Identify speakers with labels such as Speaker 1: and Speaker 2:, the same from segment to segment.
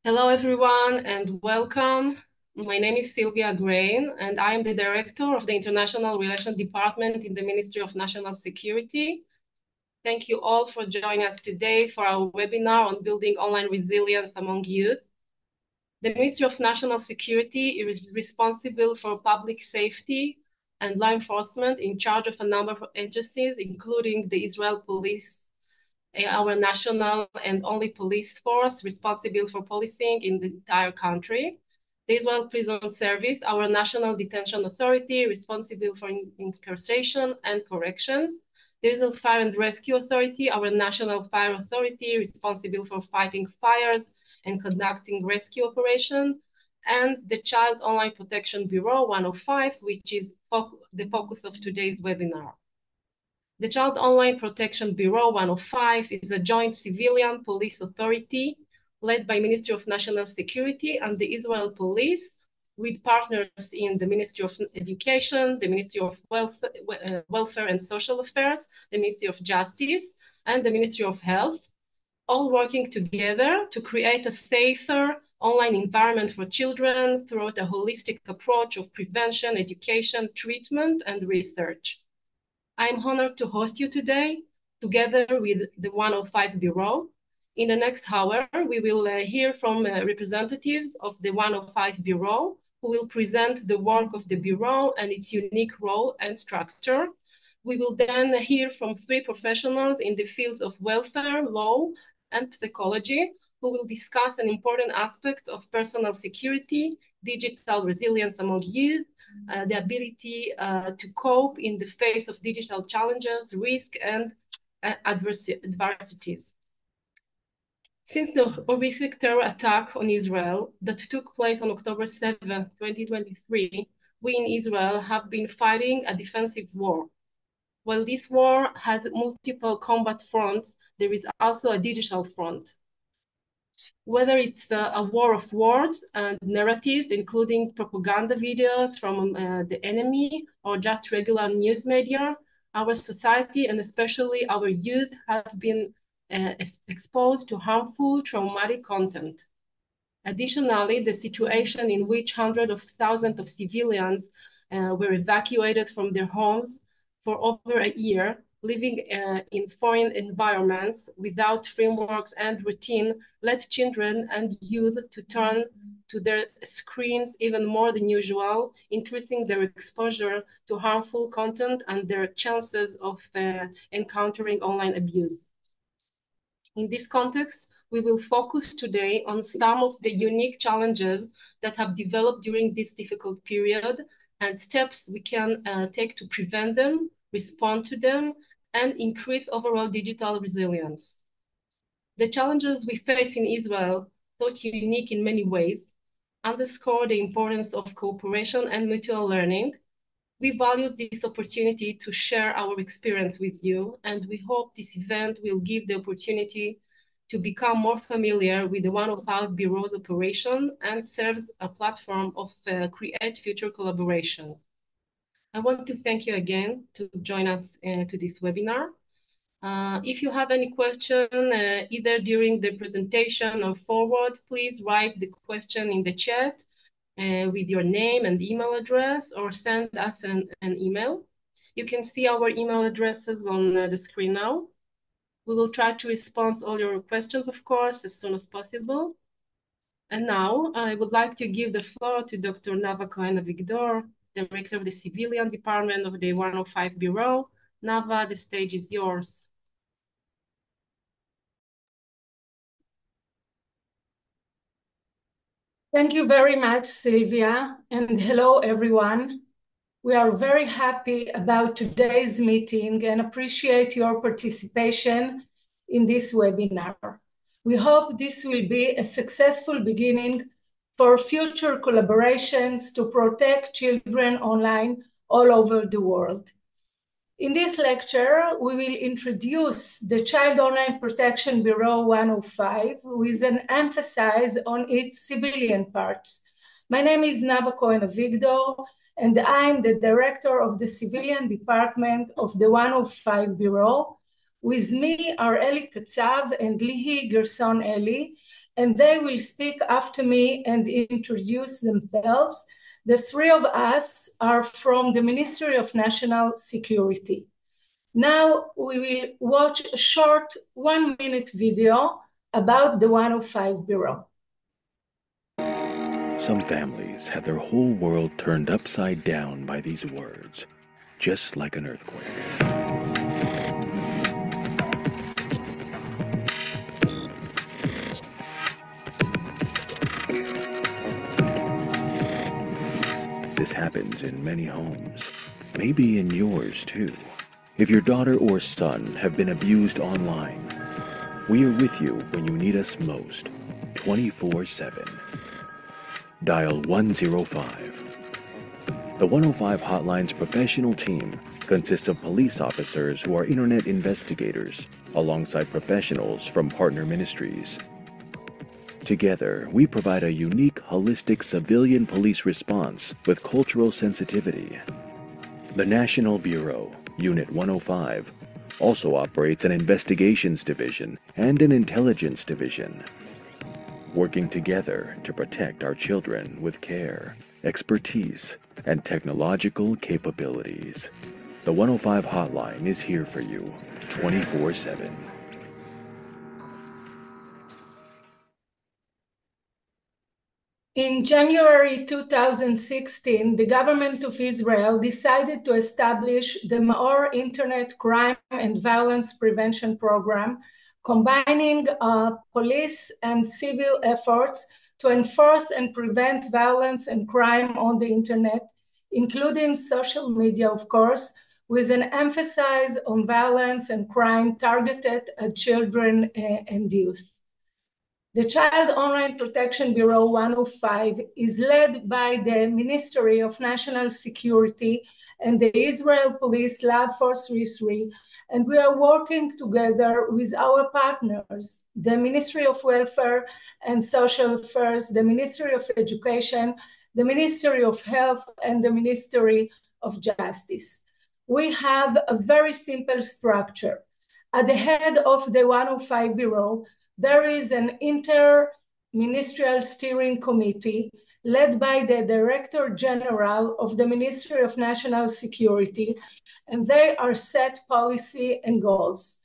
Speaker 1: Hello, everyone, and welcome. My name is Sylvia Grain, and I am the Director of the International Relations Department in the Ministry of National Security. Thank you all for joining us today for our webinar on building online resilience among youth. The Ministry of National Security is responsible for public safety and law enforcement, in charge of a number of agencies, including the Israel Police, our national and only police force responsible for policing in the entire country. The Israel Prison Service, our national detention authority responsible for incarceration and correction. The Israel Fire and Rescue Authority, our national fire authority responsible for fighting fires and conducting rescue operations. And the Child Online Protection Bureau 105, which is the focus of today's webinar. The Child Online Protection Bureau 105 is a joint civilian police authority led by Ministry of National Security and the Israel Police, with partners in the Ministry of Education, the Ministry of Welfare and Social Affairs, the Ministry of Justice, and the Ministry of Health, all working together to create a safer online environment for children throughout a holistic approach of prevention, education, treatment, and research. I'm honored to host you today, together with the 105 Bureau. In the next hour, we will hear from representatives of the 105 Bureau, who will present the work of the Bureau and its unique role and structure. We will then hear from three professionals in the fields of welfare, law, and psychology, who will discuss an important aspect of personal security, digital resilience among youth, the ability to cope in the face of digital challenges, risk, and adversities. Since the horrific terror attack on Israel that took place on October 7, 2023, we in Israel have been fighting a defensive war. While this war has multiple combat fronts, there is also a digital front. Whether it's a war of words and narratives, including propaganda videos from the enemy or just regular news media, our society and especially our youth have been exposed to harmful, traumatic content. Additionally, the situation in which hundreds of thousands of civilians were evacuated from their homes for over a year, living in foreign environments without frameworks and routine, led children and youth to turn to their screens even more than usual, increasing their exposure to harmful content and their chances of encountering online abuse. In this context, we will focus today on some of the unique challenges that have developed during this difficult period and steps we can take to prevent them, respond to them, and increase overall digital resilience. The challenges we face in Israel, though unique in many ways, underscore the importance of cooperation and mutual learning. We value this opportunity to share our experience with you, and we hope this event will give the opportunity to become more familiar with the 105 Bureau's operation and serves a platform of create future collaboration. I want to thank you again to join us to this webinar. If you have any question, either during the presentation or forward, please write the question in the chat with your name and email address, or send us an email. You can see our email addresses on the screen now. We will try to respond to all your questions, of course, as soon as possible. And now I would like to give the floor to Dr. Nava Kehn-Aviggdor, Director of the Civilian Department of the 105 Bureau. Nava, the stage is yours.
Speaker 2: Thank you very much, Sylvia, and hello, everyone. We are very happy about today's meeting and appreciate your participation in this webinar. We hope this will be a successful beginning for future collaborations to protect children online all over the world. In this lecture, we will introduce the Child Online Protection Bureau 105 with an emphasis on its civilian parts. My name is Nava Kehn-Aviggdor, and I'm the Director of the Civilian Department of the 105 Bureau. With me are Eli Katsav and Lihi Gerson Eli, and they will speak after me and introduce themselves. The three of us are from the Ministry of National Security. Now we will watch a short 1-minute video about the 105 Bureau.
Speaker 3: Some families have their whole world turned upside down by these words, just like an earthquake. This happens in many homes, maybe in yours too. If your daughter or son have been abused online, we are with you when you need us most, 24/7. Dial 105. The 105 Hotline's professional team consists of police officers who are internet investigators, alongside professionals from partner ministries. Together, we provide a unique, holistic civilian police response with cultural sensitivity. The National Bureau, Unit 105, also operates an investigations division and an intelligence division, working together to protect our children with care, expertise, and technological capabilities. The 105 Hotline is here for you, 24/7.
Speaker 2: In January 2016, the government of Israel decided to establish the Na'or Internet Crime and Violence Prevention Program, combining police and civil efforts to enforce and prevent violence and crime on the internet, including social media, of course, with an emphasis on violence and crime targeted at children and youth. The Child Online Protection Bureau 105 is led by the Ministry of National Security and the Israel Police Lab 433, and we are working together with our partners, the Ministry of Welfare and Social Affairs, the Ministry of Education, the Ministry of Health, and the Ministry of Justice. We have a very simple structure. At the head of the 105 Bureau, there is an inter-ministerial steering committee led by the Director General of the Ministry of National Security, and they are set policy and goals.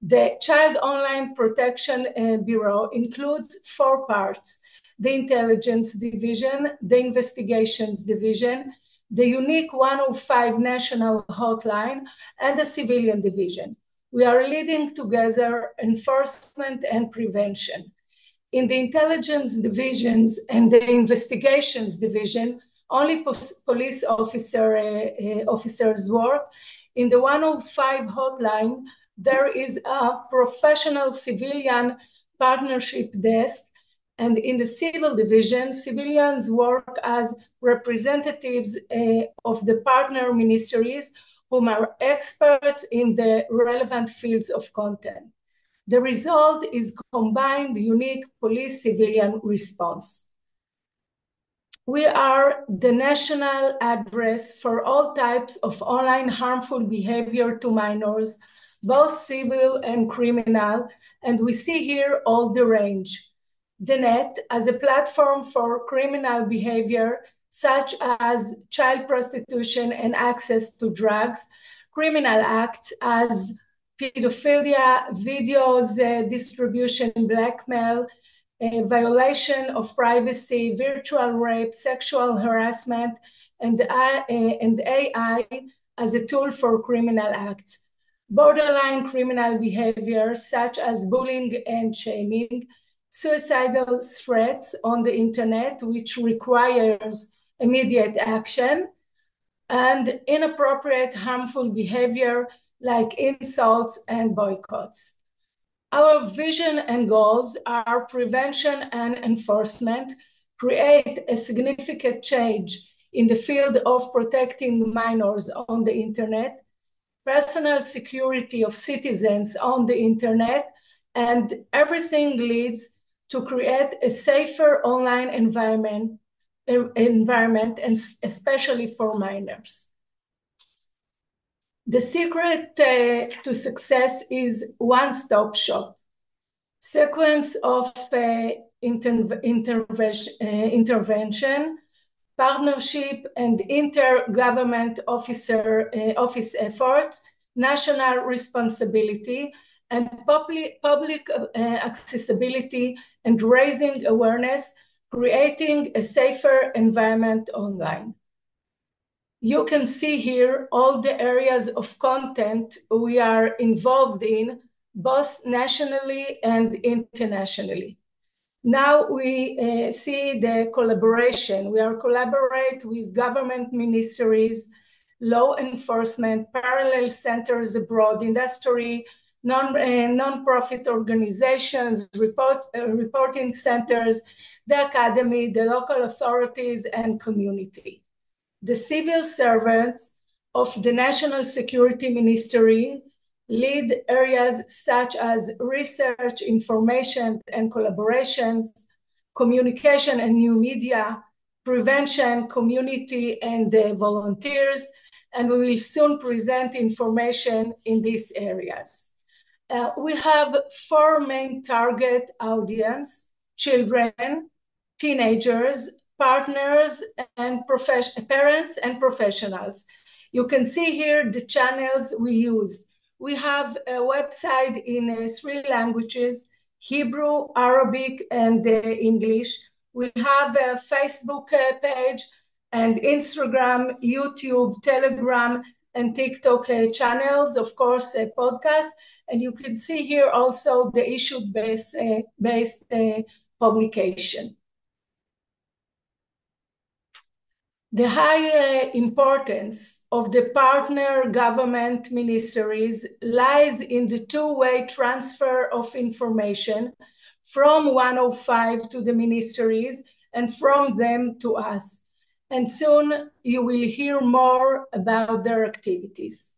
Speaker 2: The Child Online Protection Bureau includes 4 parts: the Intelligence Division, the Investigations Division, the unique 105 National Hotline, and the Civilian Division. We are leading together enforcement and prevention. In the intelligence divisions and the investigations division, only police officers work. In the 105 hotline, there is a professional civilian partnership desk, and in the civil division, civilians work as representatives of the partner ministries whom are experts in the relevant fields of content. The result is combined unique police-civilian response. We are the national address for all types of online harmful behavior to minors, both civil and criminal, and we see here all the range. The net as a platform for criminal behavior, such as child prostitution and access to drugs, criminal acts as pedophilia, videos, distribution, blackmail, violation of privacy, virtual rape, sexual harassment, and AI as a tool for criminal acts. Borderline criminal behavior, such as bullying and shaming, suicidal threats on the internet, which requires immediate action, and inappropriate harmful behavior like insults and boycotts. Our vision and goals are prevention and enforcement, create a significant change in the field of protecting minors on the internet, personal security of citizens on the internet, and everything leads to create a safer online environment, and especially for minors. The secret to success is one-stop shop. Sequence of intervention, partnership and intergovernment office efforts, national responsibility, and public accessibility and raising awareness, creating a safer environment online. You can see here all the areas of content we are involved in, both nationally and internationally. Now we see the collaboration. We are collaborate with government ministries, law enforcement, parallel centers abroad, industry, non-profit organizations, reporting centers, the academy, the local authorities, and community. The civil servants of the National Security Ministry lead areas such as research, information and collaborations, communication and new media, prevention, community and volunteers, and we will soon present information in these areas. We have 4 main target audience: children, teenagers, partners, and parents and professionals. You can see here the channels we use. We have a website in 3 languages, Hebrew, Arabic, and English. We have a Facebook page and Instagram, YouTube, Telegram, and TikTok channels, of course, a podcast. And you can see here also the issue-based publication. The high importance of the partner government ministries lies in the two-way transfer of information from 105 to the ministries and from them to us. And soon you will hear more about their activities.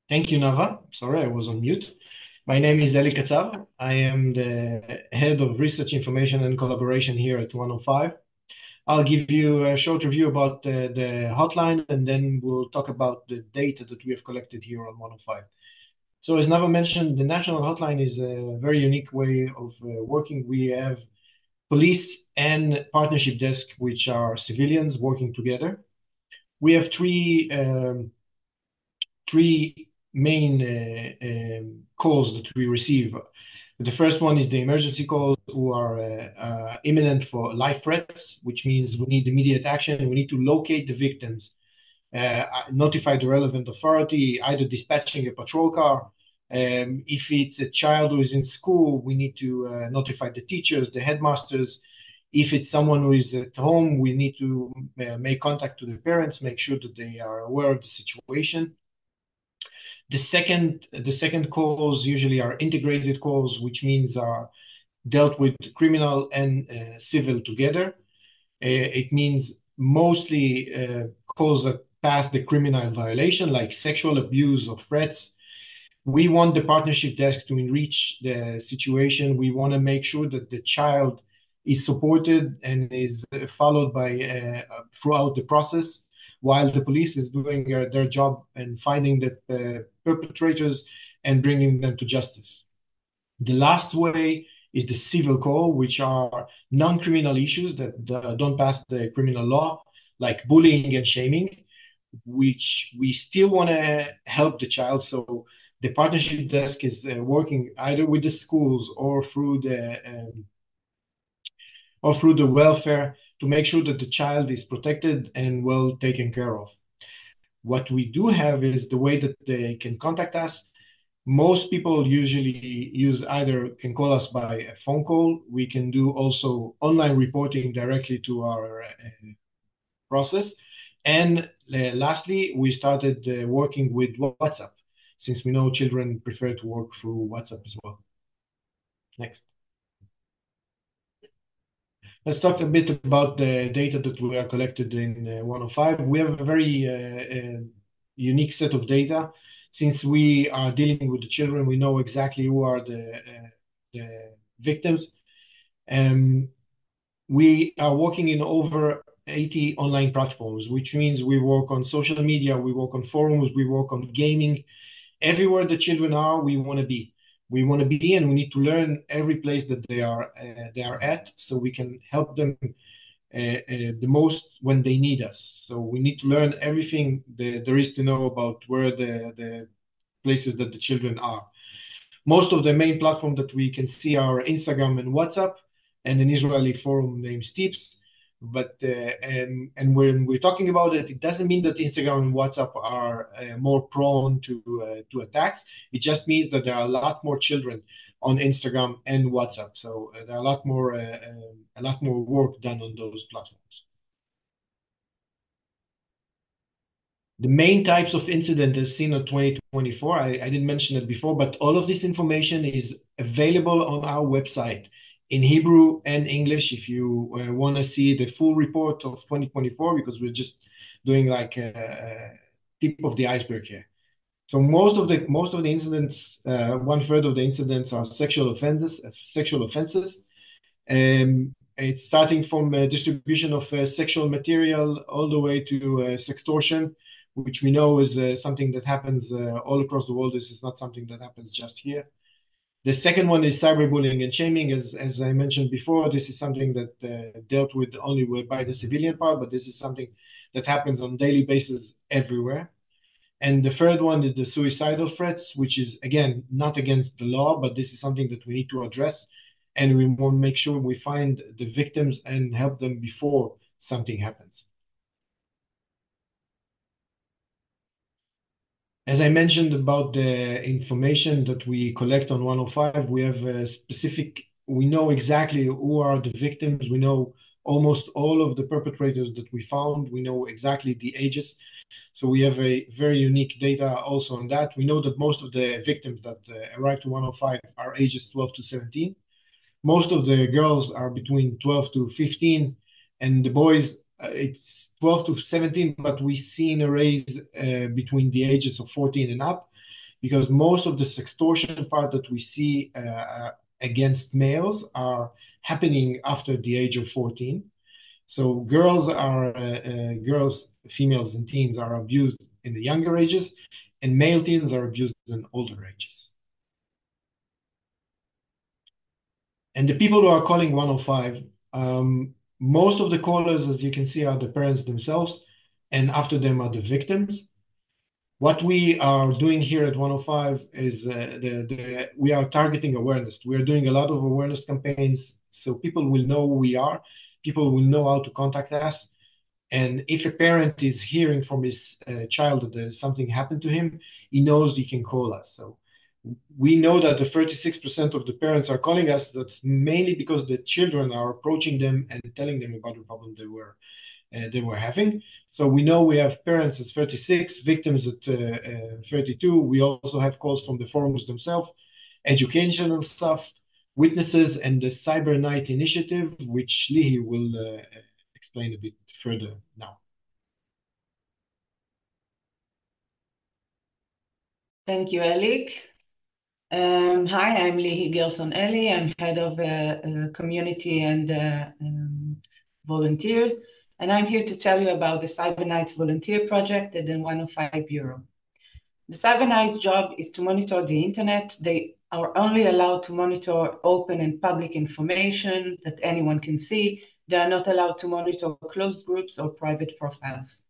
Speaker 4: Thank you, Nava. Sorry, I was on mute. My name is Eli Katsav. I am the head of research, information, and collaboration here at 105. I'll give you a short review about the hotline, and then we'll talk about the data that we have collected here on 105. So as Nava mentioned, the national hotline is a very unique way of working. We have police and partnership desk, which are civilians working together. We have three main calls that we receive. The first one is the emergency calls, who are imminent for life threats, which means we need immediate action. We need to locate the victims, notify the relevant authority, either dispatching a patrol car. If it's a child who is in school, we need to notify the teachers, the headmasters. If it's someone who is at home, we need to make contact to the parents, make sure that they are aware of the situation. The second calls usually are integrated calls, which means are dealt with criminal and civil together. It means mostly calls that pass the criminal violation, like sexual abuse or threats. We want the partnership desk to enrich the situation. We want to make sure that the child is supported and is followed by throughout the process, while the police is doing their job and finding the perpetrators and bringing them to justice. The last way is the civil call, which are non-criminal issues that don't pass the criminal law, like bullying and shaming, which we still want to help the child. So the partnership desk is working either with the schools or through the welfare to make sure that the child is protected and well taken care of. What we do have is the way that they can contact us. Most people usually can call us by a phone call. We can do also online reporting directly to our process. And lastly, we started working with WhatsApp, since we know children prefer to work through WhatsApp as well. Next. Let's talk a bit about the data that we are collected in 105. We have a very unique set of data. Since we are dealing with the children, we know exactly who are the the victims. We are working in over 80 online platforms, which means we work on social media, we work on forums, we work on gaming. Everywhere the children are, we want to be. We want to be, and we need to learn every place that they are at, so we can help them the most when they need us. So we need to learn everything there is to know about where the places that the children are. Most of the main platforms that we can see are Instagram and WhatsApp, and an Israeli forum named Tips. But and when we're talking about it, it doesn't mean that Instagram and WhatsApp are more prone to attacks. It just means that there are a lot more children on Instagram and WhatsApp. So there are a lot more work done on those platforms. The main types of incident as seen in 2024, I didn't mention it before, but all of this information is available on our website in Hebrew and English if you want to see the full report of 2024, because we're just doing like a tip of the iceberg here. So most of the incidents, 1/3 of the incidents are sexual offenses. It's starting from distribution of sexual material all the way to sextortion, which we know is something that happens all across the world. This is not something that happens just here. The second one is cyberbullying and shaming. As I mentioned before, this is something that dealt with only by the civilian part, but this is something that happens on a daily basis everywhere. And the third one is the suicidal threats, which is, again, not against the law, but this is something that we need to address. And we want to make sure we find the victims and help them before something happens. As I mentioned about the information that we collect on 105, we have a we know exactly who are the victims. We know almost all of the perpetrators that we found. We know exactly the ages. So we have a very unique data also on that. We know that most of the victims that arrived to 105 are ages 12 to 17. Most of the girls are between 12 to 15, and the boys, it's 12 to 17, but we've seen a raise between the ages of 14 and up, because most of the sextortion part that we see against males are happening after the age of 14. So females and teens are abused in the younger ages, and male teens are abused in older ages. And the people who are calling 105, most of the callers, as you can see, are the parents themselves, and after them are the victims. What we are doing here at 105 is we are targeting awareness. We are doing a lot of awareness campaigns, so people will know who we are. People will know how to contact us. And if a parent is hearing from his child that there's something happened to him, he knows he can call us. So we know that the 36% of the parents are calling us. That's mainly because the children are approaching them and telling them about the problem they were having. So we know we have parents at 36, victims at 32. We also have calls from the forums themselves, educational stuff, witnesses, and the Cyber Night initiative, which Lihi will explain a bit further now.
Speaker 5: Thank you, Elik. Hi, I'm Lihi Gerson-Eli. I'm head of community and volunteers, and I'm here to tell you about the Cyber Nights volunteer project at the 105 Bureau. The Cyber Nights job is to monitor the internet. They are only allowed to monitor open and public information that anyone can see. They are not allowed to monitor closed groups or private profiles.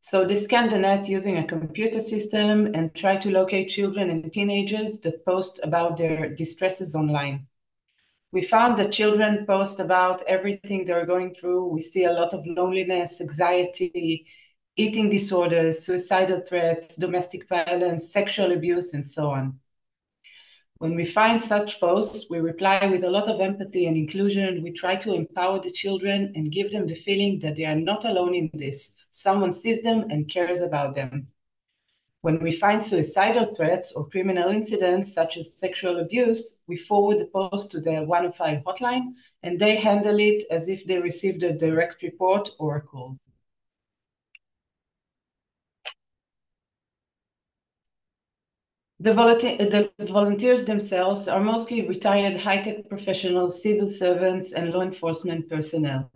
Speaker 5: So they scan the net using a computer system and try to locate children and teenagers that post about their distresses online. We found that children post about everything they're going through. We see a lot of loneliness, anxiety, eating disorders, suicidal threats, domestic violence, sexual abuse, and so on. When we find such posts, we reply with a lot of empathy and inclusion. We try to empower the children and give them the feeling that they are not alone in this. Someone sees them and cares about them. When we find suicidal threats or criminal incidents such as sexual abuse, we forward the post to the 105 hotline, and they handle it as if they received a direct report or a call. The volunteers themselves are mostly retired high-tech professionals, civil servants, and law enforcement personnel.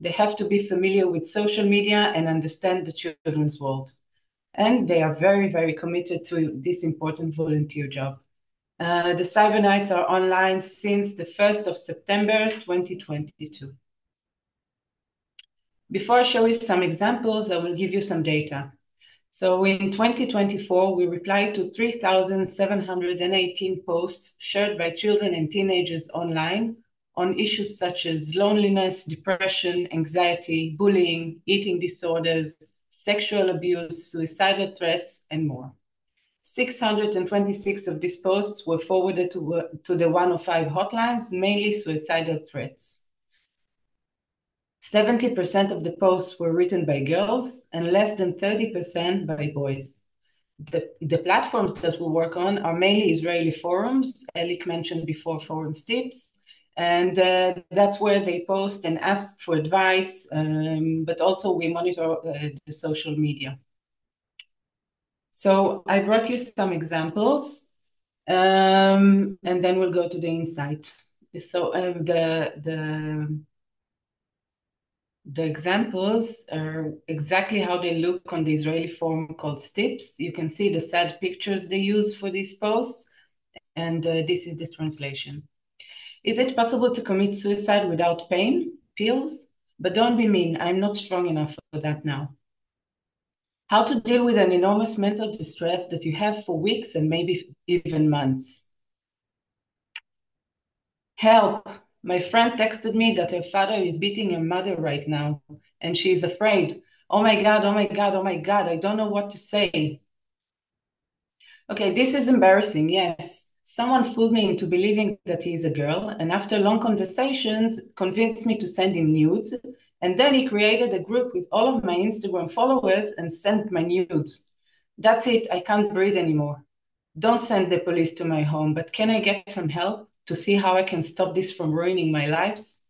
Speaker 5: They have to be familiar with social media and understand the children's world. And they are very, very committed to this important volunteer job. The Cyber Nights are online since the 1st of September 2022. Before I show you some examples, I will give you some data. So in 2024, we replied to 3,718 posts shared by children and teenagers online on issues such as loneliness, depression, anxiety, bullying, eating disorders, sexual abuse, suicidal threats, and more. 626 of these posts were forwarded to the 105 hotlines, mainly suicidal threats. 70% of the posts were written by girls and less than 30% by boys. The platforms that we work on are mainly Israeli forums, Elik mentioned before, forums tips, and that's where they post and ask for advice, but also we monitor the social media. So I brought you some examples, and then we'll go to the insight. So the examples are exactly how they look on the Israeli forum called Stips. You can see the sad pictures they use for these posts, and this is the translation. Is it possible to commit suicide without pain? Pills? But don't be mean, I'm not strong enough for that now. How to deal with an enormous mental distress that you have for weeks and maybe even months. Help! My friend texted me that her father is beating her mother right now, and she is afraid. Oh my God, oh my God, oh my God, I don't know what to say. Okay, this is embarrassing, yes. Someone fooled me into believing that he is a girl, and after long conversations, convinced me to send him nudes, and then he created a group with all of my Instagram followers and sent my nudes. That's it, I can't breathe anymore. Don't send the police to my home, but can I get some help to see how I can stop this from ruining my lives?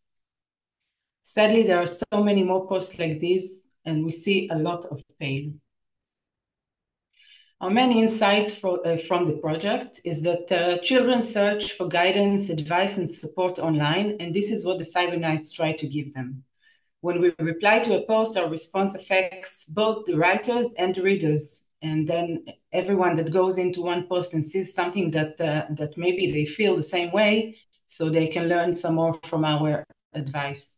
Speaker 5: Sadly, there are so many more posts like these, and we see a lot of pain. Our main insights from the project is that children search for guidance, advice, and support online, and this is what the Cyber Nights try to give them. When we reply to a post, our response affects both the writers and the readers, and then everyone that goes into one post and sees something that maybe they feel the same way, so they can learn some more from our advice.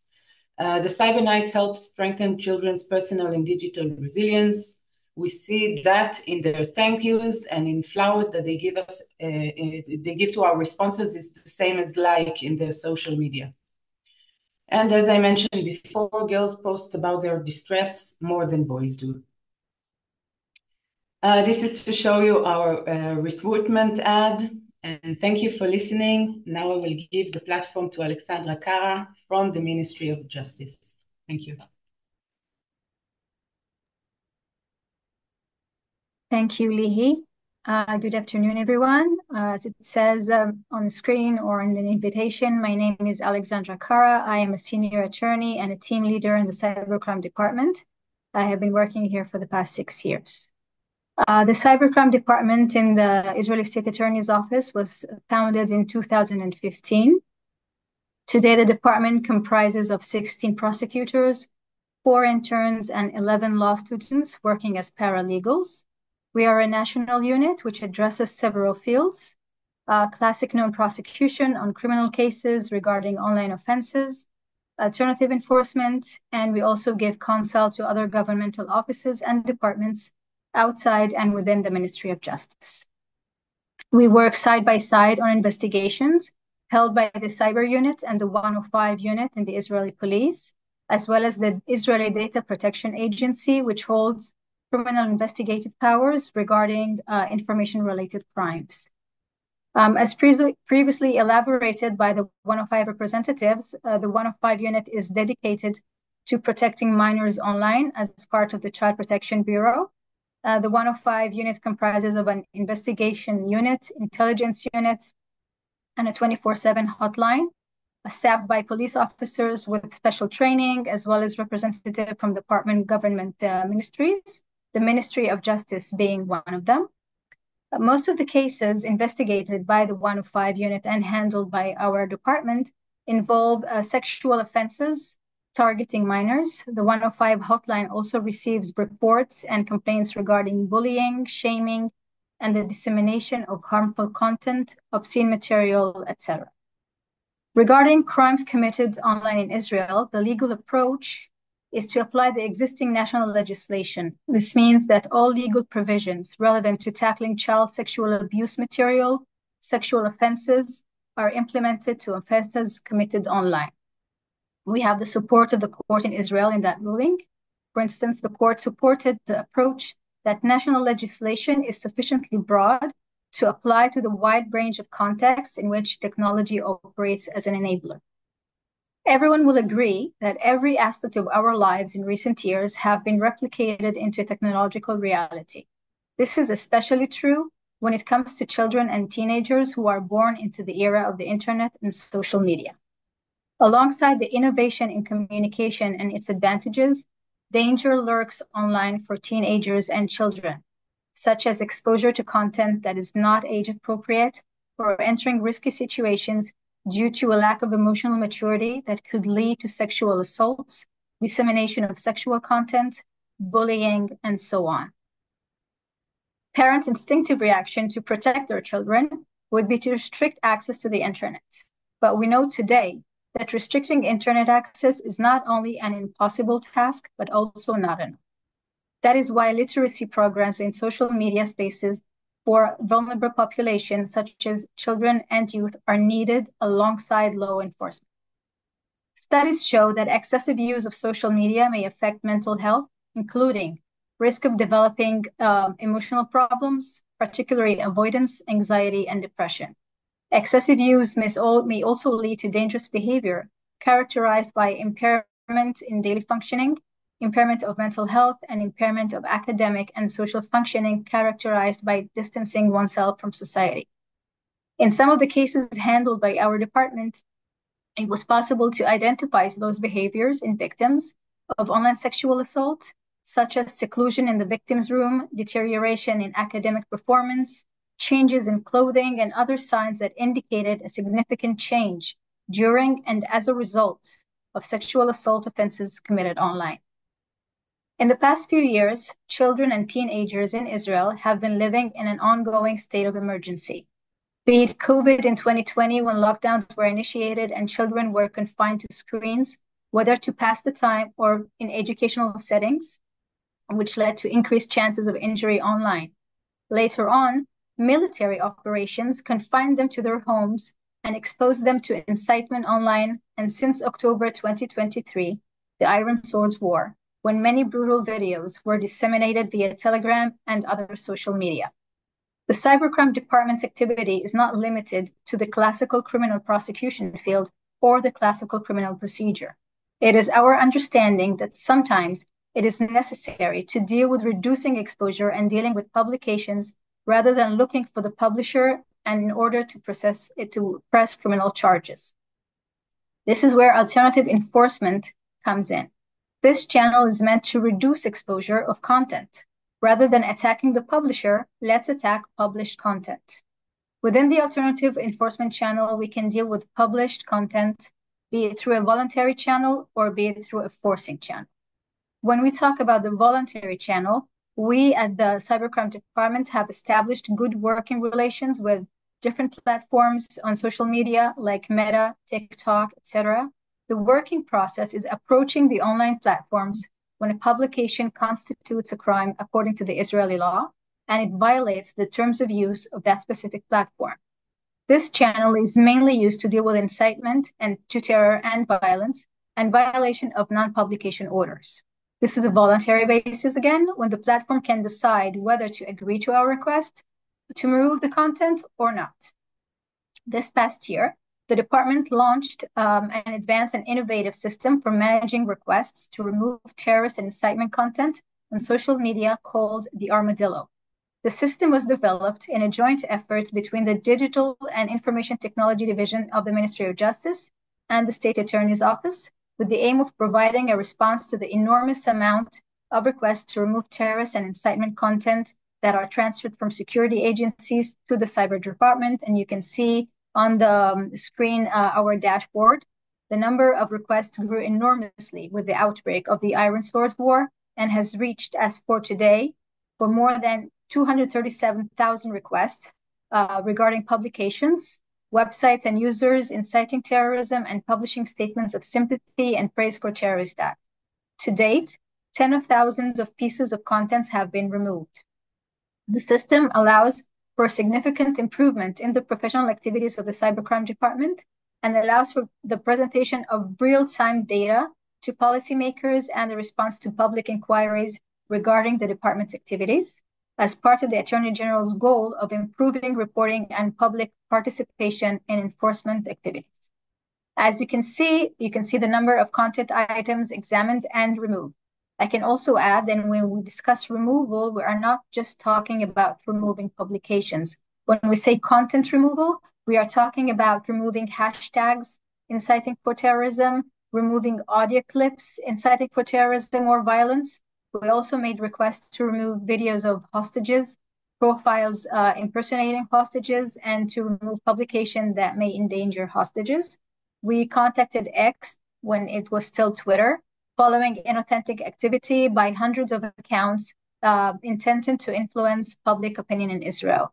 Speaker 5: The Cyber Nights help strengthen children's personal and digital resilience. We see that in their thank yous and in flowers that they give us, they give to our responses is the same as like in their social media. And as I mentioned before, girls post about their distress more than boys do. This is to show you our recruitment ad, and thank you for listening. Now I will give the platform to Alexandra Kara from the Ministry of Justice. Thank you.
Speaker 6: Thank you, Lihi. Good afternoon, everyone. As it says on the screen or in the invitation, my name is Alexandra Kara. I am a senior attorney and a team leader in the cybercrime department. I have been working here for the past 6 years. The cybercrime department in the Israeli State Attorney's Office was founded in 2015. Today, the department comprises of 16 prosecutors, 4 interns, and 11 law students working as paralegals. We are a national unit which addresses several fields: classic known prosecution on criminal cases regarding online offenses, alternative enforcement, and we also give counsel to other governmental offices and departments outside and within the Ministry of Justice. We work side by side on investigations held by the Cyber Unit and the 105 Unit in the Israeli Police, as well as the Israeli Data Protection Agency, which holds criminal investigative powers regarding information-related crimes. As previously elaborated by the 105 representatives, the 105 Unit is dedicated to protecting minors online as part of the Child Protection Bureau. The 105 Unit comprises of an investigation unit, intelligence unit, and a 24/7 hotline, staffed by police officers with special training, as well as representatives from department government ministries, the Ministry of Justice being one of them. Most of the cases investigated by the 105 unit and handled by our department involve sexual offenses targeting minors. The 105 hotline also receives reports and complaints regarding bullying, shaming, and the dissemination of harmful content, obscene material, etc. Regarding crimes committed online in Israel, the legal approach is to apply the existing national legislation. This means that all legal provisions relevant to tackling child sexual abuse material, sexual offenses, are implemented to offenses committed online. We have the support of the court in Israel in that ruling. For instance, the court supported the approach that national legislation is sufficiently broad to apply to the wide range of contexts in which technology operates as an enabler. Everyone will agree that every aspect of our lives in recent years have been replicated into a technological reality. This is especially true when it comes to children and teenagers who are born into the era of the internet and social media. Alongside the innovation in communication and its advantages, danger lurks online for teenagers and children, such as exposure to content that is not age appropriate or entering risky situations due to a lack of emotional maturity that could lead to sexual assaults, dissemination of sexual content, bullying, and so on. Parents' instinctive reaction to protect their children would be to restrict access to the internet. But we know today that restricting internet access is not only an impossible task, but also not enough. That is why literacy programs in social media spaces for vulnerable populations such as children and youth are needed alongside law enforcement. Studies show that excessive use of social media may affect mental health, including risk of developing emotional problems, particularly avoidance, anxiety, and depression. Excessive use may also lead to dangerous behavior characterized by impairment in daily functioning, impairment of mental health, and impairment of academic and social functioning characterized by distancing oneself from society. In some of the cases handled by our department, it was possible to identify those behaviors in victims of online sexual assault, such as seclusion in the victim's room, deterioration in academic performance, changes in clothing, and other signs that indicated a significant change during and as a result of sexual assault offenses committed online. In the past few years, children and teenagers in Israel have been living in an ongoing state of emergency. Be it COVID in 2020 when lockdowns were initiated and children were confined to screens, whether to pass the time or in educational settings, which led to increased chances of injury online. Later on, military operations confined them to their homes and exposed them to incitement online, and since October 2023, the Iron Swords War, when many brutal videos were disseminated via Telegram and other social media. The cybercrime department's activity is not limited to the classical criminal prosecution field or the classical criminal procedure. It is our understanding that sometimes it is necessary to deal with reducing exposure and dealing with publications rather than looking for the publisher and in order to press criminal charges. This is where alternative enforcement comes in. This channel is meant to reduce exposure of content. Rather than attacking the publisher, let's attack published content. Within the alternative enforcement channel, we can deal with published content, be it through a voluntary channel or be it through a forcing channel. When we talk about the voluntary channel, we at the cybercrime department have established good working relations with different platforms on social media like Meta, TikTok, etc. The working process is approaching the online platforms when a publication constitutes a crime according to the Israeli law, and it violates the terms of use of that specific platform. This channel is mainly used to deal with incitement and to terror and violence and violation of non-publication orders. This is a voluntary basis again, when the platform can decide whether to agree to our request to remove the content or not. This past year, the department launched an advanced and innovative system for managing requests to remove terrorist and incitement content on social media called the Armadillo. The system was developed in a joint effort between the Digital and Information Technology Division of the Ministry of Justice and the State Attorney's Office, with the aim of providing a response to the enormous amount of requests to remove terrorist and incitement content that are transferred from security agencies to the cyber department. And you can see on the screen our dashboard. The number of requests grew enormously with the outbreak of the Iron Swords War and has reached, as for today, for more than 237,000 requests regarding publications, websites, and users inciting terrorism and publishing statements of sympathy and praise for terrorist acts. To date, tens of thousands of pieces of content have been removed. The system allows for a significant improvement in the professional activities of the cybercrime department and allows for the presentation of real-time data to policymakers and the response to public inquiries regarding the department's activities as part of the Attorney General's goal of improving reporting and public participation in enforcement activities. As you can see the number of content items examined and removed. I can also add that when we discuss removal, we are not just talking about removing publications. When we say content removal, we are talking about removing hashtags inciting for terrorism, removing audio clips inciting for terrorism or violence. We also made requests to remove videos of hostages, profiles impersonating hostages, and to remove publication that may endanger hostages. We contacted X when it was still Twitter, following inauthentic activity by hundreds of accounts intended to influence public opinion in Israel.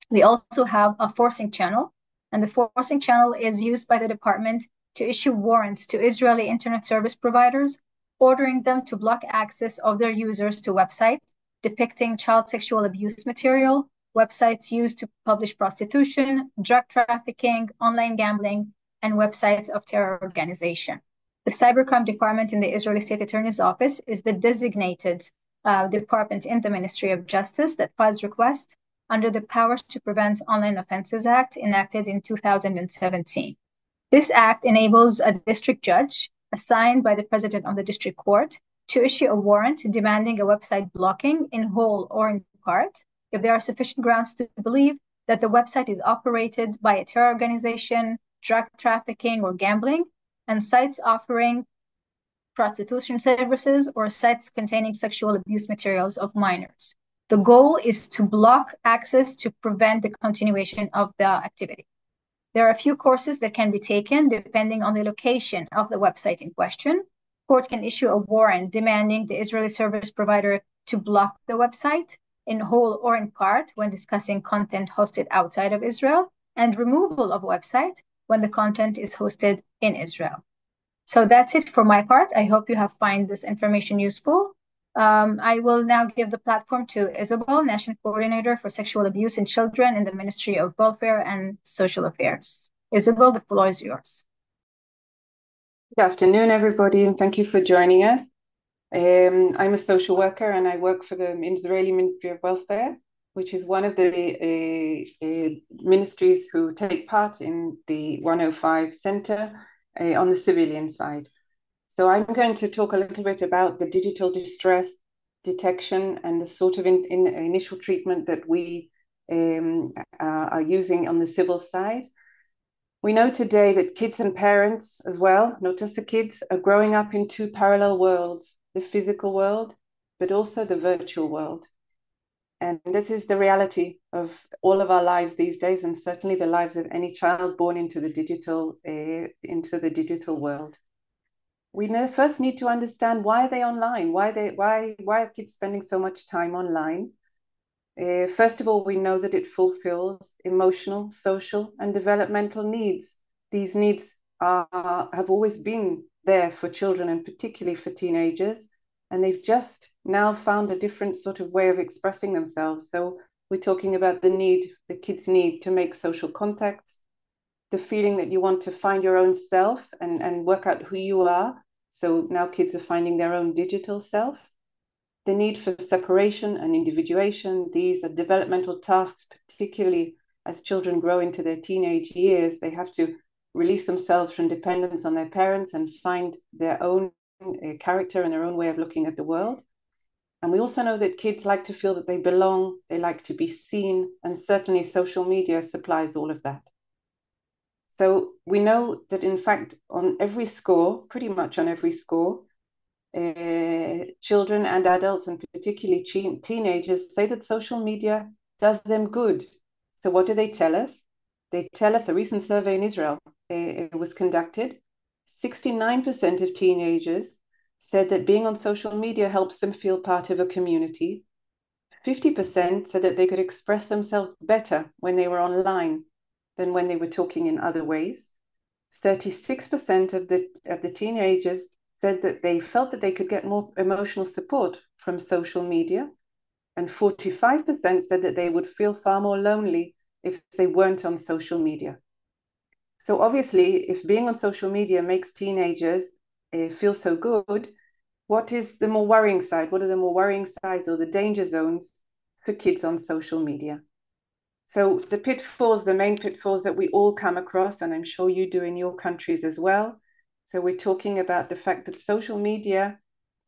Speaker 6: We also have a forcing channel, and the forcing channel is used by the department to issue warrants to Israeli internet service providers, ordering them to block access of their users to websites depicting child sexual abuse material, websites used to publish prostitution, drug trafficking, online gambling, and websites of terror organization. The Cybercrime Department in the Israeli State Attorney's Office is the designated department in the Ministry of Justice that files requests under the Powers to Prevent Online Offenses Act enacted in 2017. This act enables a district judge assigned by the president of the district court to issue a warrant demanding a website blocking in whole or in part if there are sufficient grounds to believe that the website is operated by a terror organization, drug trafficking, or gambling, and sites offering prostitution services or sites containing sexual abuse materials of minors. The goal is to block access to prevent the continuation of the activity. There are a few courses that can be taken depending on the location of the website in question. Court can issue a warrant demanding the Israeli service provider to block the website in whole or in part when discussing content hosted outside of Israel, and removal of a website when the content is hosted in Israel. So that's it for my part. I hope you have found this information useful. I will now give the platform to Isabel, National Coordinator for Sexual Abuse in Children in the Ministry of Welfare and Social Affairs. Isabel, the floor is yours.
Speaker 7: Good afternoon, everybody, and thank you for joining us. I'm a social worker and I work for the Israeli Ministry of Welfare, which is one of the ministries who take part in the 105 Center on the civilian side. So I'm going to talk a little bit about the digital distress detection and the sort of initial treatment that we are using on the civil side. We know today that kids and parents as well, not just the kids, are growing up in two parallel worlds, the physical world, but also the virtual world. And this is the reality of all of our lives these days, and certainly the lives of any child born into the digital world. We first need to understand why they're online, why are kids spending so much time online? First of all, we know that it fulfills emotional, social, and developmental needs. These needs have always been there for children, and particularly for teenagers, and they've just now found a different sort of way of expressing themselves. So we're talking about the kids' need to make social contacts, the feeling that you want to find your own self and work out who you are. So now kids are finding their own digital self. The need for separation and individuation. These are developmental tasks, particularly as children grow into their teenage years. They have to release themselves from dependence on their parents and find their own character and their own way of looking at the world. And we also know that kids like to feel that they belong, they like to be seen, and certainly social media supplies all of that. So we know that in fact on every score, pretty much on every score, children and adults, and particularly teenagers, say that social media does them good. So what do they tell us? They tell us, a recent survey in Israel it was conducted, 69% of teenagers said that being on social media helps them feel part of a community. 50% said that they could express themselves better when they were online than when they were talking in other ways. 36% of the teenagers said that they felt that they could get more emotional support from social media, and 45% said that they would feel far more lonely if they weren't on social media. So obviously, if being on social media makes teenagers feel so good, what is the more worrying side? What are the more worrying sides or the danger zones for kids on social media? So the pitfalls, the main pitfalls that we all come across, and I'm sure you do in your countries as well. So we're talking about the fact that social media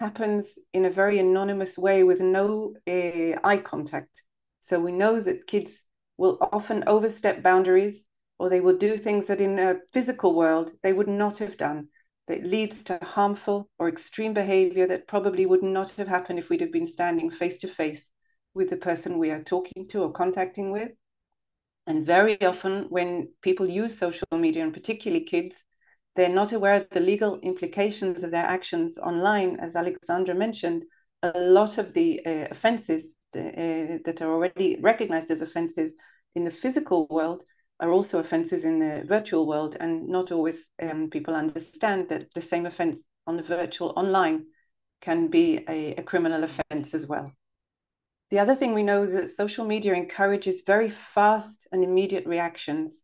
Speaker 7: happens in a very anonymous way with no eye contact. So we know that kids will often overstep boundaries, or they will do things that in a physical world they would not have done. That leads to harmful or extreme behavior that probably would not have happened if we'd have been standing face to face with the person we are talking to or contacting with. And very often when people use social media, and particularly kids, they're not aware of the legal implications of their actions online. As Alexandra mentioned, a lot of the offenses that are already recognized as offenses in the physical world are also offenses in the virtual world, and not always people understand that the same offense on the virtual online can be a criminal offense as well. The other thing we know is that social media encourages very fast and immediate reactions.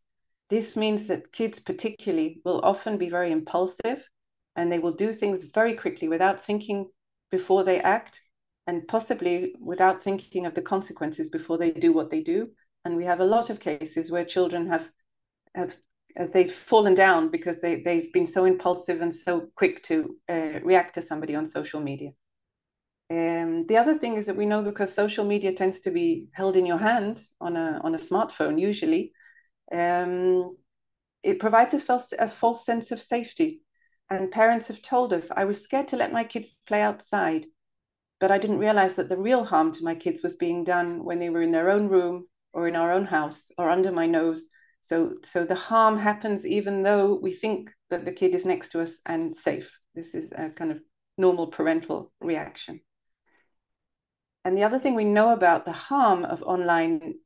Speaker 7: This means that kids particularly will often be very impulsive, and they will do things very quickly without thinking before they act, and possibly without thinking of the consequences before they do what they do. And we have a lot of cases where children they've fallen down because they've been so impulsive and so quick to react to somebody on social media. The other thing is that we know, because social media tends to be held in your hand on a smartphone usually, it provides a false sense of safety. And parents have told us, I was scared to let my kids play outside, but I didn't realize that the real harm to my kids was being done when they were in their own room or in our own house or under my nose. So the harm happens even though we think that the kid is next to us and safe. This is a kind of normal parental reaction. And the other thing we know about the harm of online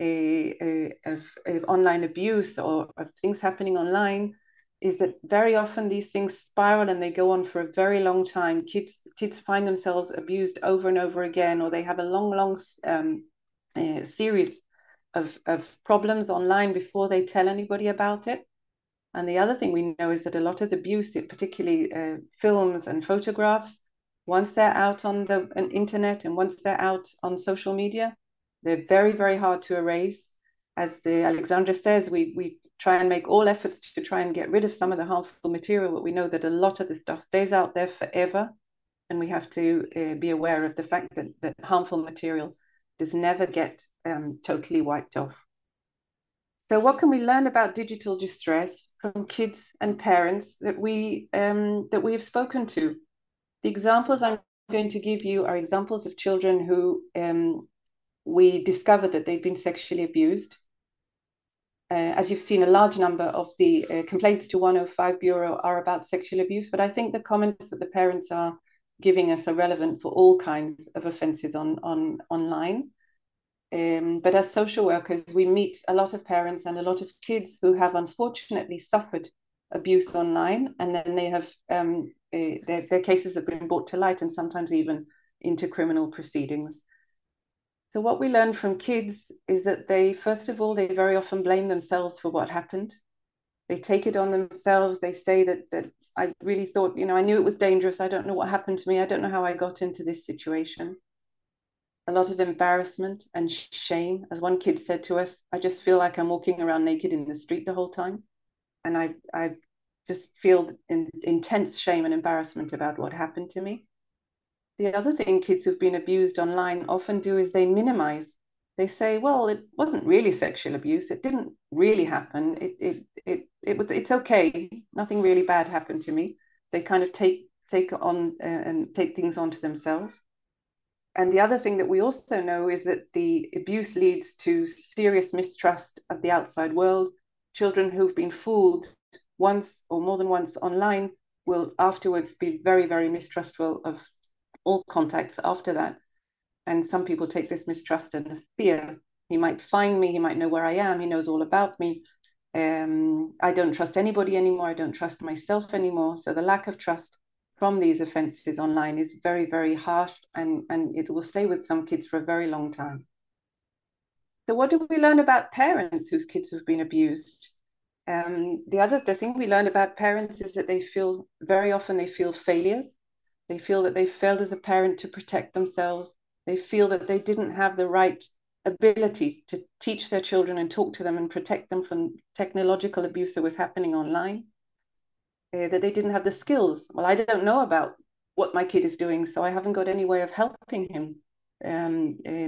Speaker 7: online abuse or of things happening online is that very often these things spiral and they go on for a very long time. Kids find themselves abused over and over again, or they have a long series of problems online before they tell anybody about it. And the other thing we know is that a lot of the abuse, particularly films and photographs, once they're out on the internet and once they're out on social media, they're very, very hard to erase. As Alexandra says, we try and make all efforts to try and get rid of some of the harmful material, but we know that a lot of the stuff stays out there forever, and we have to be aware of the fact that harmful material does never get totally wiped off. So what can we learn about digital distress from kids and parents that we have spoken to? The examples I'm going to give you are examples of children who we discovered that they've been sexually abused. As you've seen, a large number of the complaints to 105 Bureau are about sexual abuse, but I think the comments that the parents are giving us are relevant for all kinds of offences online. But as social workers, we meet a lot of parents and a lot of kids who have unfortunately suffered abuse online, and then they have their cases have been brought to light and sometimes even into criminal proceedings. So what we learn from kids is that first of all, they very often blame themselves for what happened. They take it on themselves. They say that I really thought, I knew it was dangerous. I don't know what happened to me. I don't know how I got into this situation. A lot of embarrassment and shame. As one kid said to us, I just feel like I'm walking around naked in the street the whole time. And I just feel intense shame and embarrassment about what happened to me. The other thing kids who've been abused online often do is they minimize. They say, well, it wasn't really sexual abuse. It didn't really happen. It's okay. Nothing really bad happened to me. They kind of take take things onto themselves. And the other thing that we also know is that the abuse leads to serious mistrust of the outside world. Children who've been fooled once or more than once online will afterwards be very, very mistrustful of all contacts after that. And some people take this mistrust and fear. He might find me, he might know where I am, he knows all about me. I don't trust anybody anymore, I don't trust myself anymore. So the lack of trust from these offenses online is very, very harsh, and it will stay with some kids for a very long time. So what do we learn about parents whose kids have been abused? The thing we learn about parents is that very often they feel failures. They feel that they failed as a parent to protect themselves. They feel that they didn't have the right ability to teach their children and talk to them and protect them from technological abuse that was happening online. That they didn't have the skills. Well, I don't know about what my kid is doing, so I haven't got any way of helping him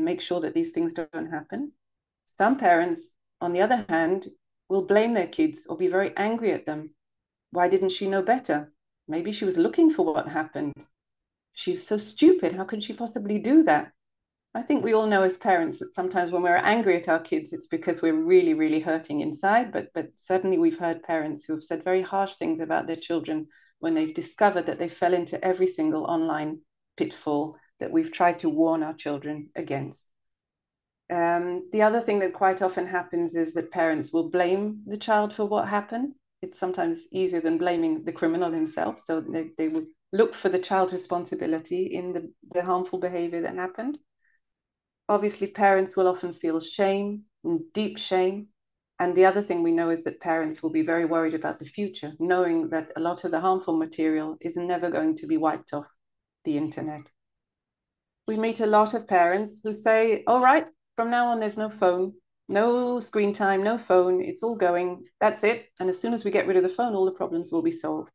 Speaker 7: make sure that these things don't happen. Some parents, on the other hand, will blame their kids or be very angry at them. Why didn't she know better? Maybe she was looking for what happened. She's so stupid. How could she possibly do that? I think we all know as parents that sometimes when we're angry at our kids, it's because we're really, really hurting inside. But certainly we've heard parents who have said very harsh things about their children when they've discovered that they fell into every single online pitfall that we've tried to warn our children against. The other thing that quite often happens is that parents will blame the child for what happened. It's sometimes easier than blaming the criminal himself. So they will look for the child's responsibility in the harmful behavior that happened. Obviously, parents will often feel shame, deep shame. And the other thing we know is that parents will be very worried about the future, knowing that a lot of the harmful material is never going to be wiped off the internet. We meet a lot of parents who say, all right, from now on, there's no phone, no screen time, no phone, it's all going, that's it. And as soon as we get rid of the phone, all the problems will be solved.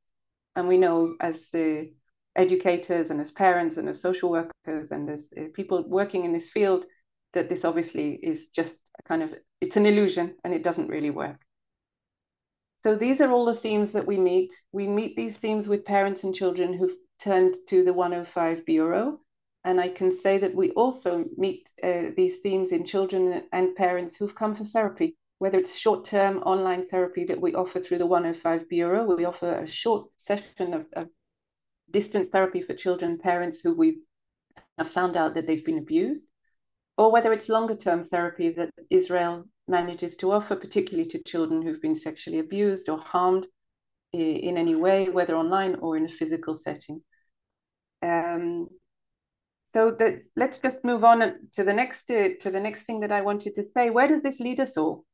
Speaker 7: And we know as the educators and as parents and as social workers and as people working in this field that this obviously is just it's an illusion and it doesn't really work. So these are all the themes that we meet. We meet these themes with parents and children who've turned to the 105 Bureau. And I can say that we also meet these themes in children and parents who've come for therapy, whether it's short-term online therapy that we offer through the 105 Bureau. We offer a short session of distance therapy for children and parents who we have found out that they've been abused, or whether it's longer-term therapy that Israel manages to offer, particularly to children who've been sexually abused or harmed in any way, whether online or in a physical setting. Let's just move on to the next thing that I wanted to say. Where does this lead us all?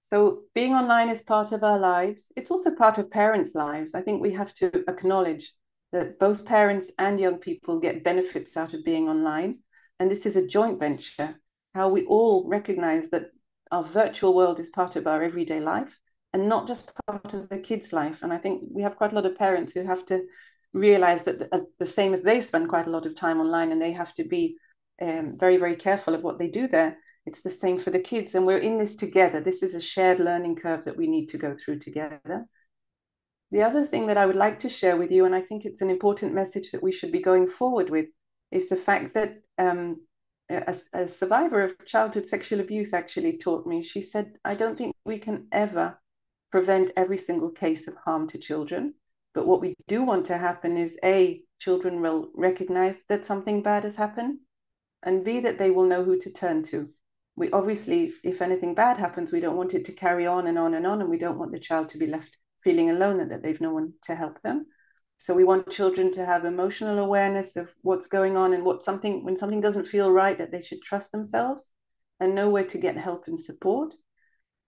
Speaker 7: So being online is part of our lives. It's also part of parents' lives. I think we have to acknowledge that both parents and young people get benefits out of being online. And this is a joint venture, how we all recognize that our virtual world is part of our everyday life and not just part of the kids' life. And I think we have quite a lot of parents who have to realize that the same as they spend quite a lot of time online and they have to be very, very careful of what they do there. It's the same for the kids. And we're in this together. This is a shared learning curve that we need to go through together. The other thing that I would like to share with you, and I think it's an important message that we should be going forward with, is the fact that a survivor of childhood sexual abuse actually taught me. She said, I don't think we can ever prevent every single case of harm to children. But what we do want to happen is A, children will recognize that something bad has happened, and B, that they will know who to turn to. We obviously, if anything bad happens, we don't want it to carry on and on and on, and we don't want the child to be left feeling alone and that they've no one to help them. So we want children to have emotional awareness of what's going on and when something doesn't feel right, that they should trust themselves and know where to get help and support.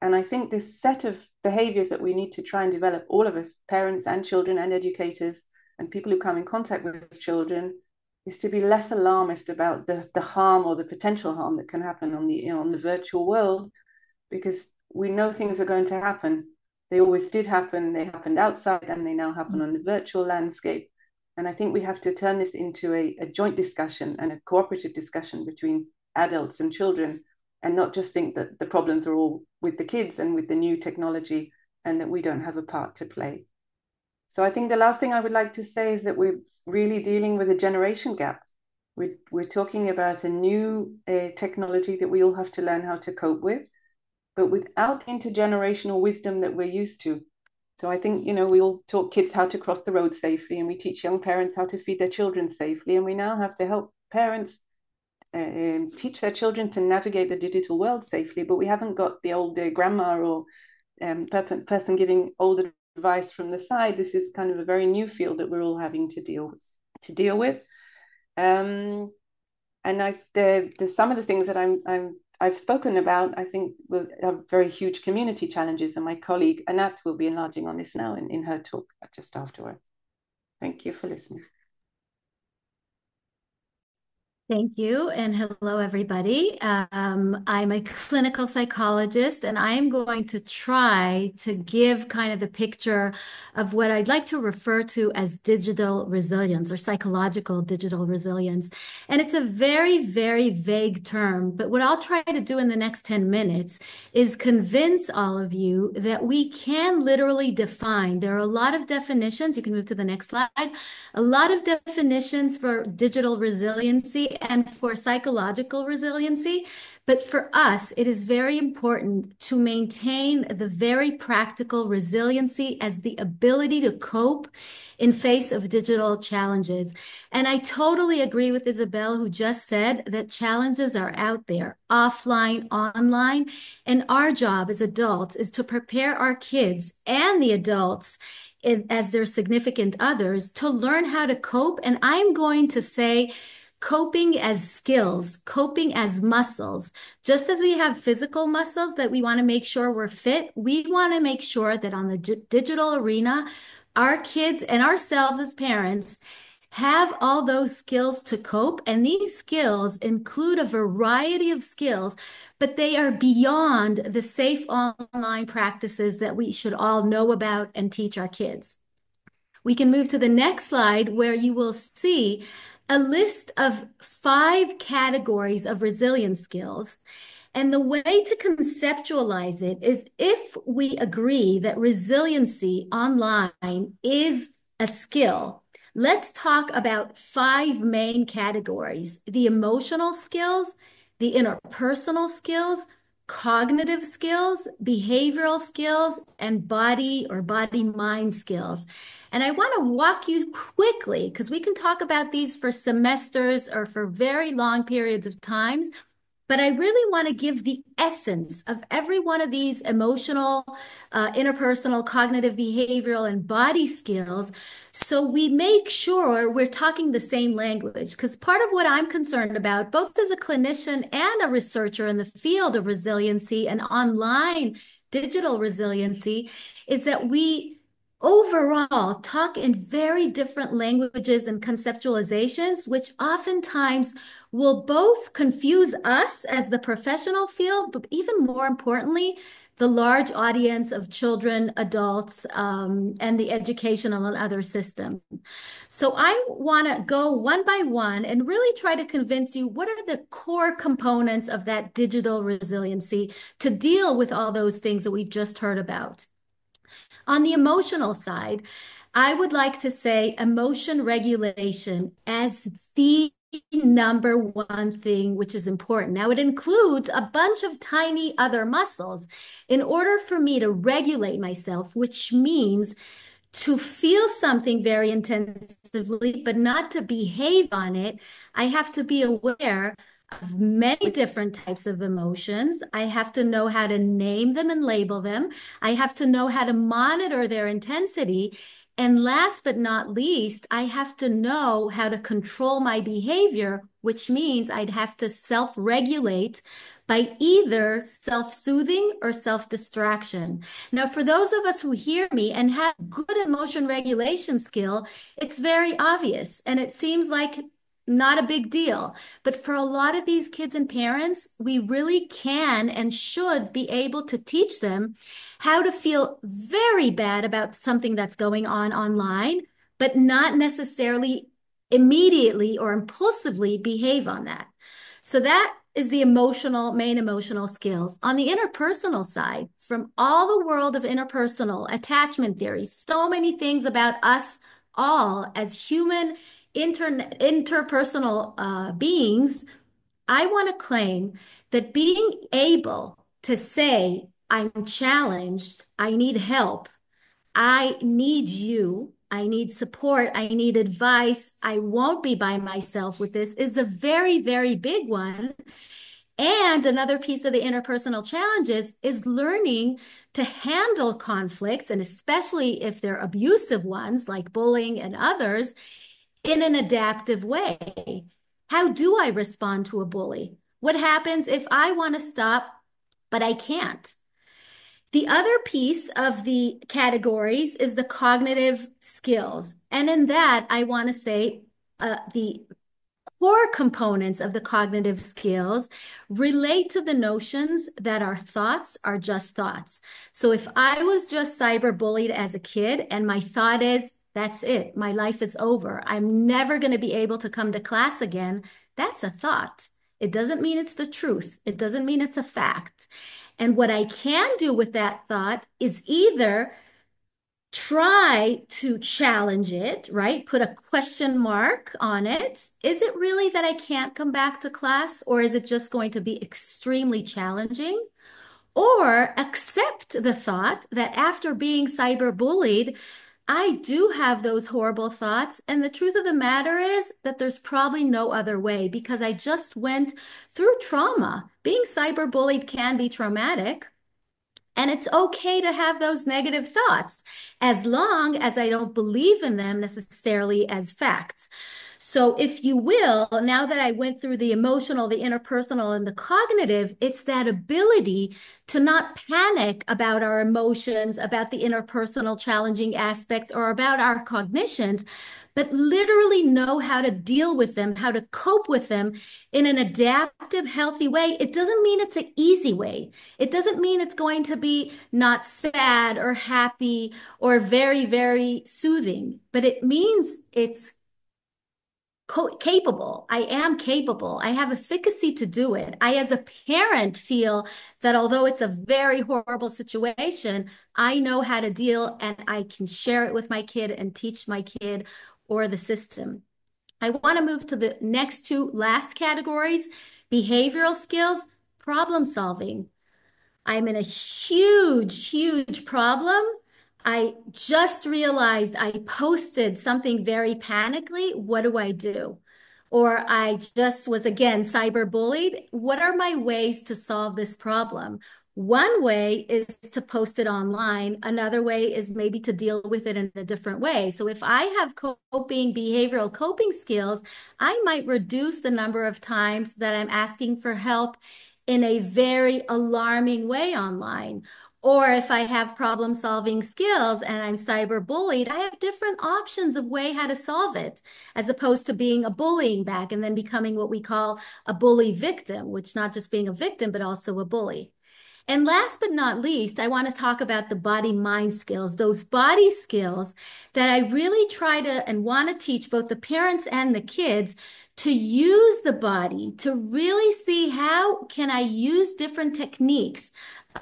Speaker 7: And I think this set of behaviors that we need to try and develop, all of us, parents and children and educators and people who come in contact with children, is to be less alarmist about the harm or the potential harm that can happen on the virtual world, because we know things are going to happen. They always did happen. They happened outside and they now happen on the virtual landscape. And I think we have to turn this into a joint discussion and a cooperative discussion between adults and children, and not just think that the problems are all with the kids and with the new technology and that we don't have a part to play. So I think the last thing I would like to say is that we're really dealing with a generation gap. We're talking about a new technology that we all have to learn how to cope with, but without the intergenerational wisdom that we're used to. So I think, we all taught kids how to cross the road safely, and we teach young parents how to feed their children safely, and we now have to help parents teach their children to navigate the digital world safely, but we haven't got the old grandma or person giving old advice from the side. This is kind of a very new field that we're all having to deal with. And some of the things that I've spoken about, I think will have very huge community challenges, and my colleague Anat will be enlarging on this now in her talk just afterwards. Thank you for listening.
Speaker 8: Thank you, and hello, everybody. I'm a clinical psychologist, and I am going to try to give kind of the picture of what I'd like to refer to as digital resilience or psychological digital resilience. And it's a very, very vague term, but what I'll try to do in the next 10 minutes is convince all of you that we can literally define. There are a lot of definitions. You can move to the next slide. A lot of definitions for digital resiliency and for psychological resiliency. But for us, it is very important to maintain the very practical resiliency as the ability to cope in face of digital challenges. And I totally agree with Isabel, who just said that challenges are out there, offline, online, and our job as adults is to prepare our kids and the adults as their significant others to learn how to cope. And I'm going to say coping as skills, coping as muscles. Just as we have physical muscles that we want to make sure we're fit, we want to make sure that on the digital arena, our kids and ourselves as parents have all those skills to cope. And these skills include a variety of skills, but they are beyond the safe online practices that we should all know about and teach our kids. We can move to the next slide, where you will see a list of 5 categories of resilience skills. And the way to conceptualize it is if we agree that resiliency online is a skill, let's talk about 5 main categories: the emotional skills, the interpersonal skills, cognitive skills, behavioral skills, and body or body-mind skills. And I want to walk you quickly, because we can talk about these for semesters or for very long periods of times, but I really want to give the essence of every one of these emotional, interpersonal, cognitive, behavioral, and body skills, so we make sure we're talking the same language. Because part of what I'm concerned about, both as a clinician and a researcher in the field of resiliency and online digital resiliency, is that we overall talk in very different languages and conceptualizations, which oftentimes will both confuse us as the professional field, but even more importantly, the large audience of children, adults, and the educational and other system. So I want to go one by one and really try to convince you what are the core components of that digital resiliency to deal with all those things that we've just heard about. On the emotional side, I would like to say emotion regulation as the number one thing which is important. Now, it includes a bunch of tiny other muscles. In order for me to regulate myself, which means to feel something very intensively, but not to behave on it, I have to be aware of many different types of emotions. I have to know how to name them and label them. I have to know how to monitor their intensity. And last but not least, I have to know how to control my behavior, which means I'd have to self-regulate by either self-soothing or self-distraction. Now, for those of us who hear me and have good emotion regulation skill, it's very obvious, and it seems like not a big deal. But for a lot of these kids and parents, we really can and should be able to teach them how to feel very bad about something that's going on online, but not necessarily immediately or impulsively behave on that. So that is the main emotional skills. On the interpersonal side, from all the world of interpersonal attachment theory, so many things about us all as human interpersonal beings, I want to claim that being able to say, I'm challenged, I need help, I need you, I need support, I need advice, I won't be by myself with this, is a very, very big one. And another piece of the interpersonal challenges is learning to handle conflicts, and especially if they're abusive ones like bullying and others, in an adaptive way. How do I respond to a bully? What happens if I want to stop, but I can't? The other piece of the categories is the cognitive skills. And in that, I want to say the core components of the cognitive skills relate to the notions that our thoughts are just thoughts. So if I was just cyberbullied as a kid and my thought is, that's it, my life is over, I'm never going to be able to come to class again, that's a thought. It doesn't mean it's the truth. It doesn't mean it's a fact. And what I can do with that thought is either try to challenge it, right? Put a question mark on it. Is it really that I can't come back to class, or is it just going to be extremely challenging? Or accept the thought that after being cyberbullied, I do have those horrible thoughts. And the truth of the matter is that there's probably no other way because I just went through trauma. Being cyberbullied can be traumatic. And it's okay to have those negative thoughts as long as I don't believe in them necessarily as facts. So if you will, now that I went through the emotional, the interpersonal, and the cognitive, it's that ability to not panic about our emotions, about the interpersonal challenging aspects, or about our cognitions, but literally know how to deal with them, how to cope with them in an adaptive, healthy way. It doesn't mean it's an easy way. It doesn't mean it's going to be not sad or happy or very, very soothing, but it means it's capable. I am capable. I have efficacy to do it. I, as a parent, feel that although it's a very horrible situation, I know how to deal and I can share it with my kid and teach my kid or the system. I want to move to the next two last categories: behavioral skills, problem solving. I'm in a huge, huge problem. I just realized I posted something very panically. What do I do? Or I just was, again, cyberbullied. What are my ways to solve this problem? One way is to post it online. Another way is maybe to deal with it in a different way. So if I have behavioral coping skills, I might reduce the number of times that I'm asking for help in a very alarming way online. Or if I have problem solving skills and I'm cyberbullied, I have different options of way how to solve it, as opposed to being a bullying back and then becoming what we call a bully victim, which not just being a victim, but also a bully. And last but not least, I want to talk about the body-mind skills, those body skills that I really try to and want to teach both the parents and the kids to use the body, to really see how can I use different techniques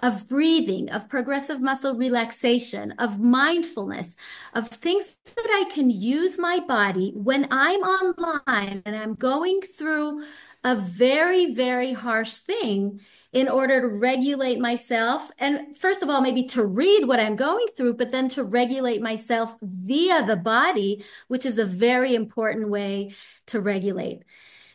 Speaker 8: of breathing, of progressive muscle relaxation, of mindfulness, of things that I can use my body when I'm online and I'm going through a very, very harsh thing in order to regulate myself. And first of all, maybe to read what I'm going through, but then to regulate myself via the body, which is a very important way to regulate.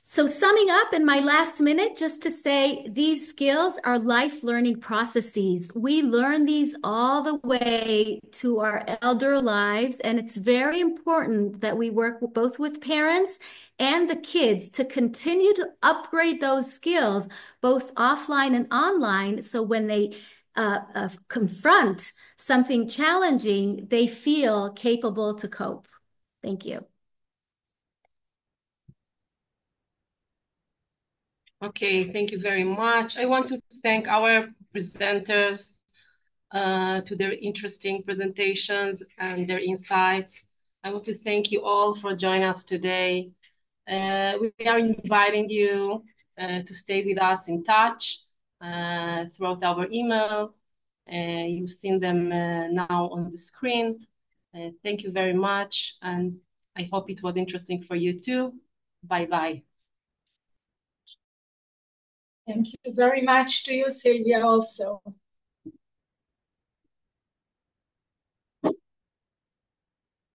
Speaker 8: So summing up in my last minute, just to say these skills are life learning processes. We learn these all the way to our elder lives, and it's very important that we work both with parents and the kids to continue to upgrade those skills, both offline and online, so when they confront something challenging, they feel capable to cope. Thank you.
Speaker 1: Okay, thank you very much. I want to thank our presenters to their interesting presentations and their insights. I want to thank you all for joining us today. We are inviting you to stay with us in touch throughout our email. You've seen them now on the screen. Thank you very much, and I hope it was interesting for you too. Bye-bye.
Speaker 2: Thank you very much to you, Sylvia, also.